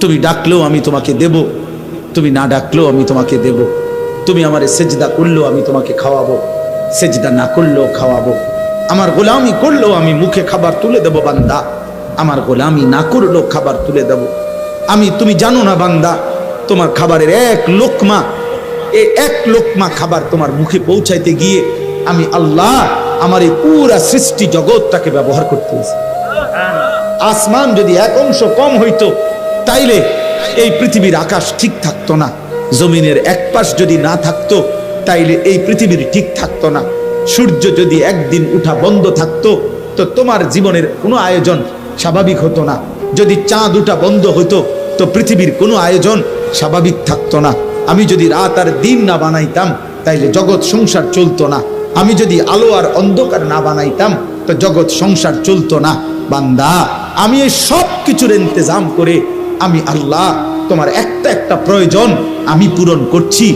তুমি ডাকলেও আমি তোমাকে দেব, তুমি না ডাকলেও আমি তোমাকে দেব। তুমি আমারে সেজদা করলেও আমি তোমাকে খাওয়াবো, সেজদা না করলেও খাওয়াবো। আমার গোলামি করলেও আমি মুখে খাবার তুলে দেব বান্দা, আমার গোলামি না করলেও খাবার তুলে দেব আমি। তুমি জানো না বান্দা, তোমার খাবারের এক লোকমা, এই এক লোকমা খাবার তোমার মুখে পৌঁছাইতে গিয়ে আমি আল্লাহ আমার এই পুরা সৃষ্টি জগৎটাকে ব্যবহার করতেছি। আসমান যদি এক অংশ কম হইতো তাইলে এই পৃথিবীর আকাশ ঠিক থাকতো না, জমিনের এক পাশ যদি না থাকতো তাইলে এই পৃথিবীর ঠিক থাকতো না। সূর্য যদি একদিন উঠা বন্ধ থাকতো তো তোমার জীবনের কোনো আয়োজন স্বাভাবিক হতো না। যদি চাঁদ উঠা বন্ধ হতো তো পৃথিবীর কোনো আয়োজন স্বাভাবিক থাকতো না। আমি যদি রাত আর দিন না বানাইতাম তাইলে জগৎ সংসার চলতো না। আমি যদি আলো আর অন্ধকার না বানাইতাম তো জগৎ সংসার চলতো না। বান্দা, আমি এই সব কিছুর ইন্তজাম করে আমি আল্লাহ তোমার একটা একটা প্রয়োজন আমি পূরণ করছি।